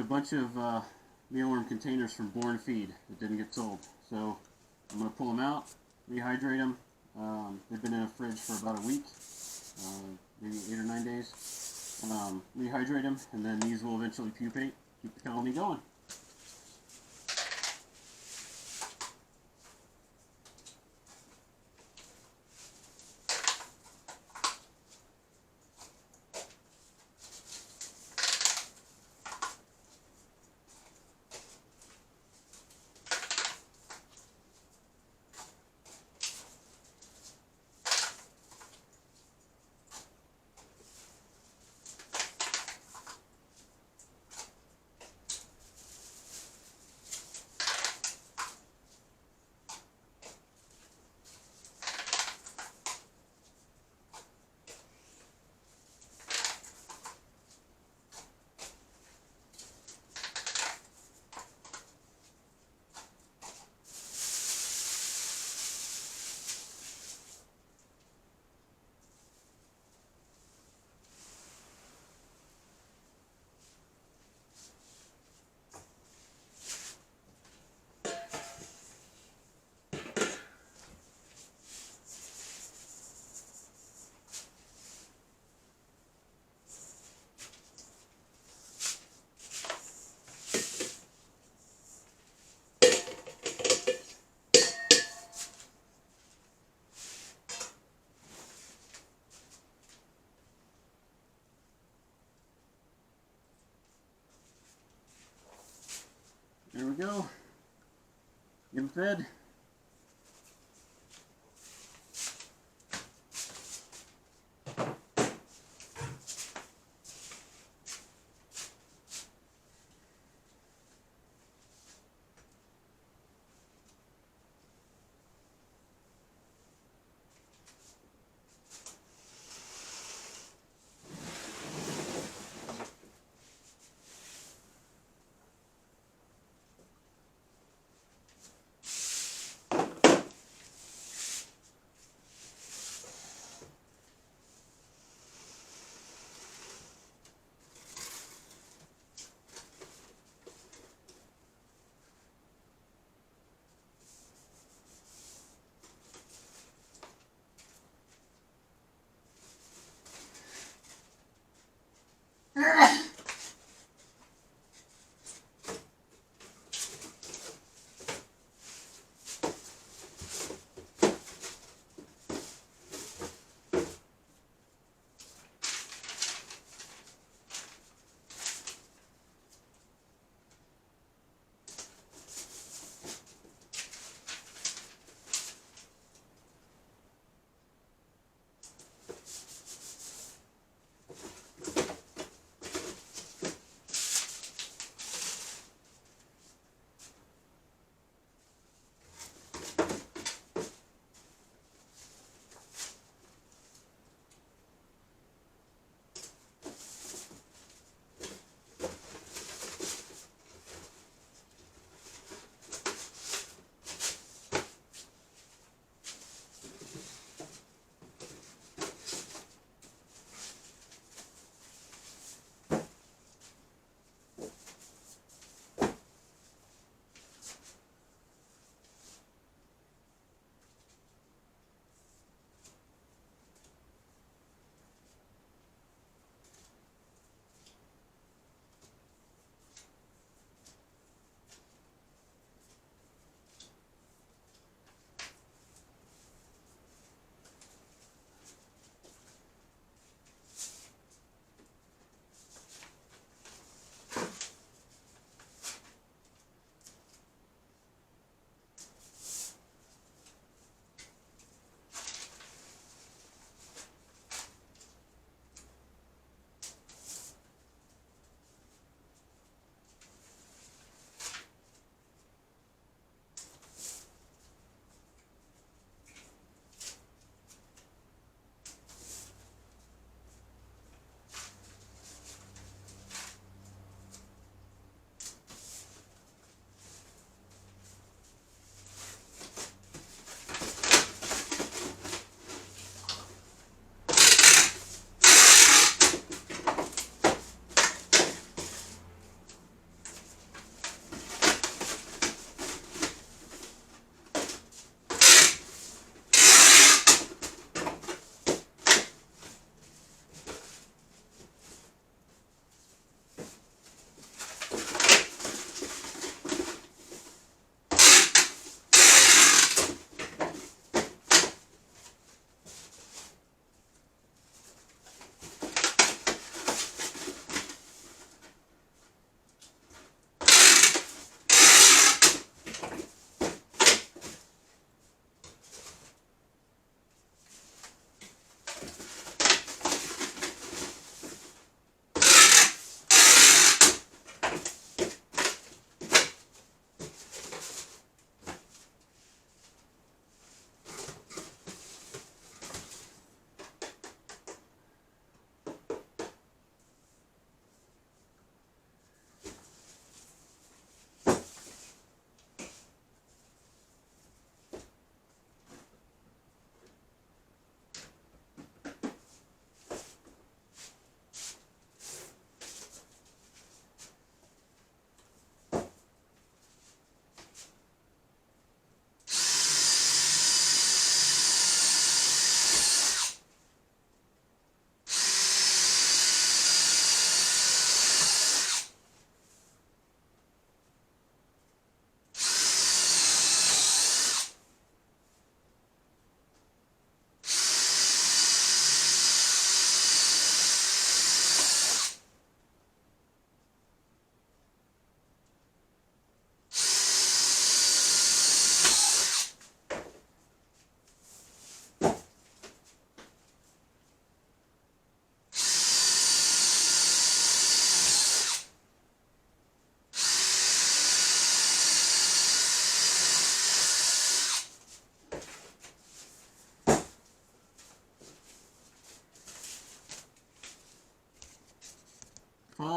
bunch of mealworm containers from Born Feed that didn't get sold. So I'm going to pull them out, rehydrate them. They've been in a fridge for about a week, maybe 8 or 9 days. Rehydrate them, and then these will eventually pupate, keep the colony going. There we go. Get them fed.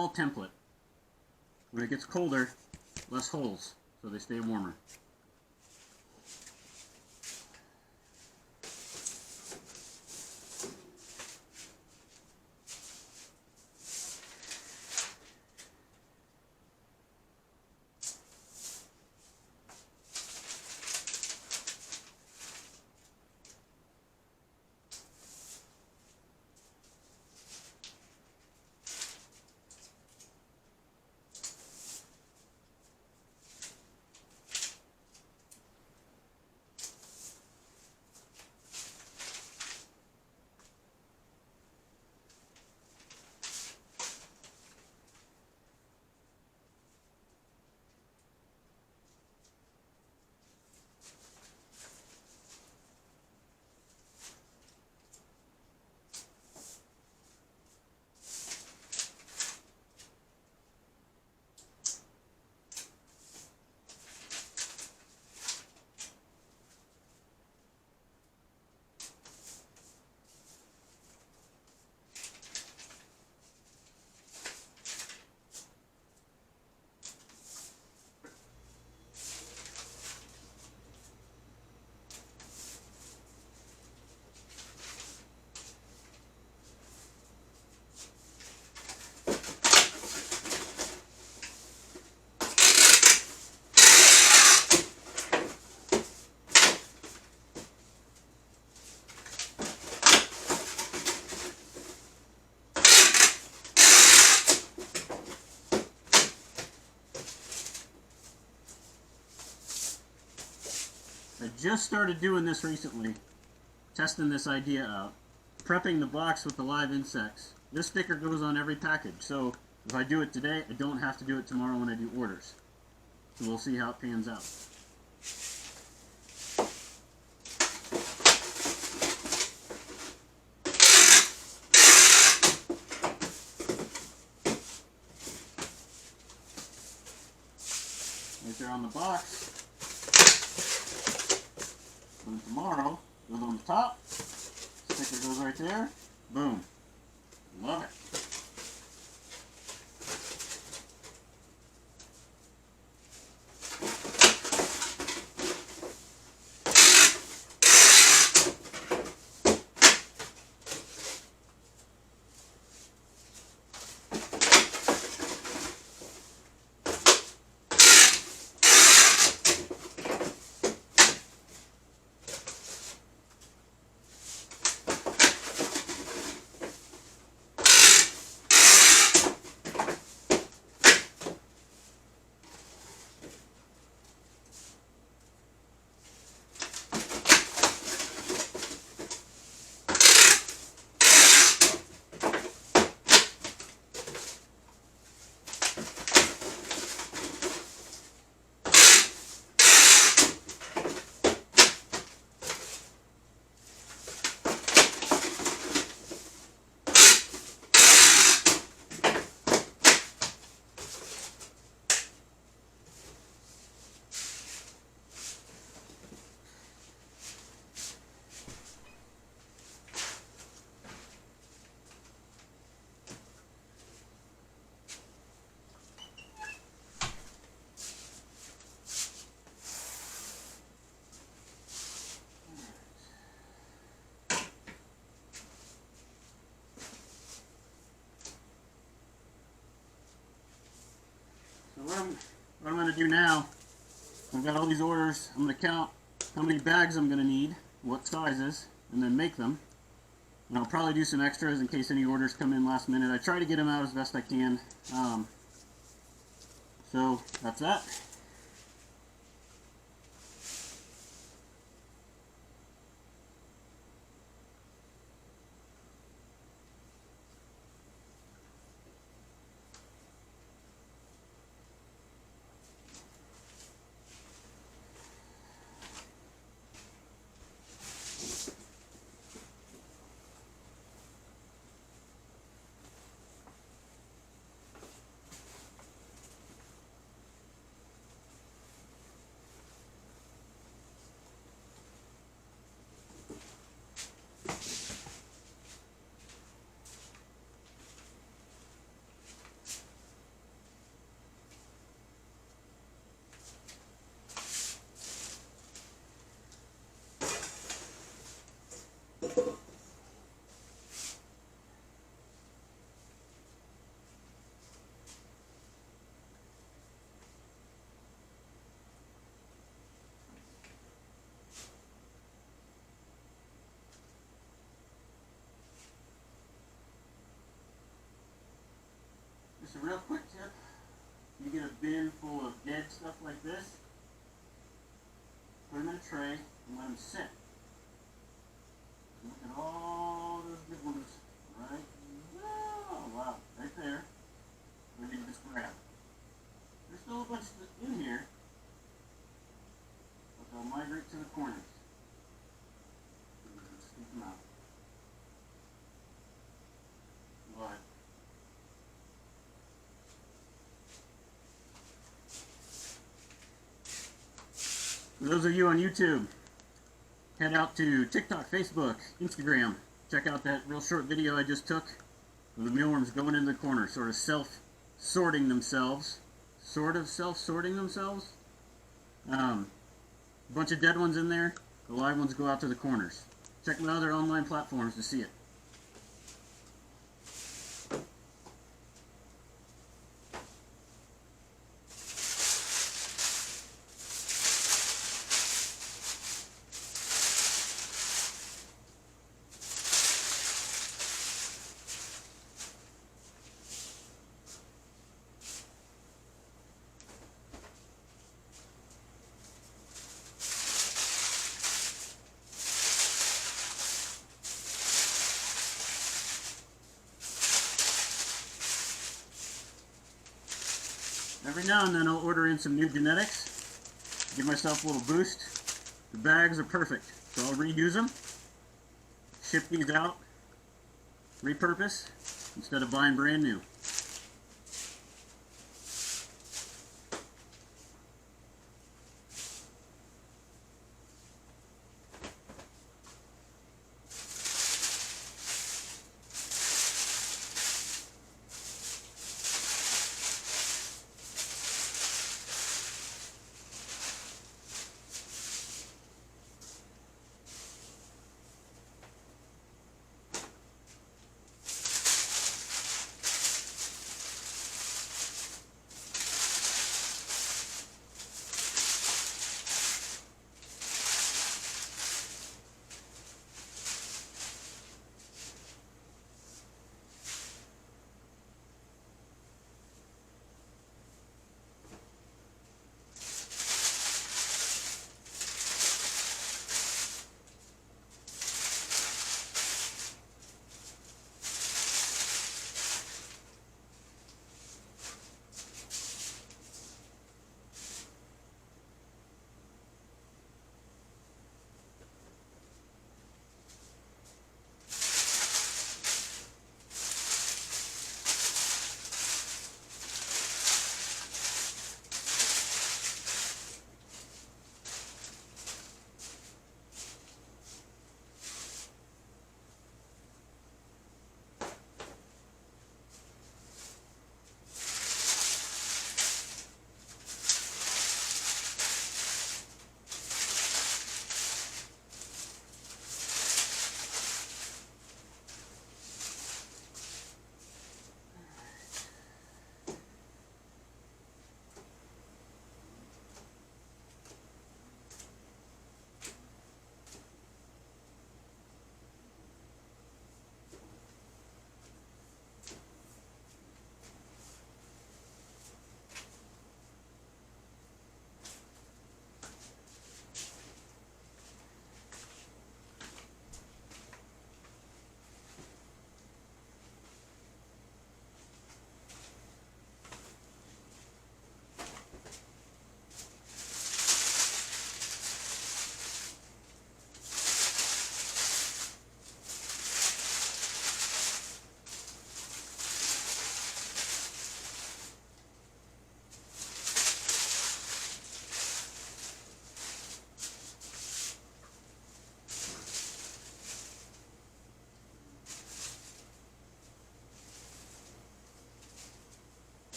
all template. When it gets colder, less holes, so they stay warmer. I just started doing this recently, testing this idea out, prepping the box with the live insects. This sticker goes on every package, so if I do it today, I don't have to do it tomorrow when I do orders. So we'll see how it pans out. Right there on the box. And tomorrow, goes on the top, sticker goes right there, boom. Love it. So what I'm going to do now, I've got all these orders. I'm going to count how many bags I'm going to need, what sizes, and then make them. And I'll probably do some extras in case any orders come in last minute. I try to get them out as best I can. So that's that. Just a real quick tip. You get a bin full of dead stuff like this, put them in a tray and let them sit. Look at all those good ones, right? Oh, wow, right there. Ready to just grab. There's still a bunch in here, but they'll migrate to the corners. Scoop them out. But for those of you on YouTube, head out to TikTok, Facebook, Instagram. Check out that real short video I just took of the mealworms going in the corner, sort of self-sorting themselves. A bunch of dead ones in there. The live ones go out to the corners. Check my other online platforms to see it. Every now and then I'll order in some new genetics, give myself a little boost. The bags are perfect, so I'll reuse them, ship these out, repurpose, instead of buying brand new.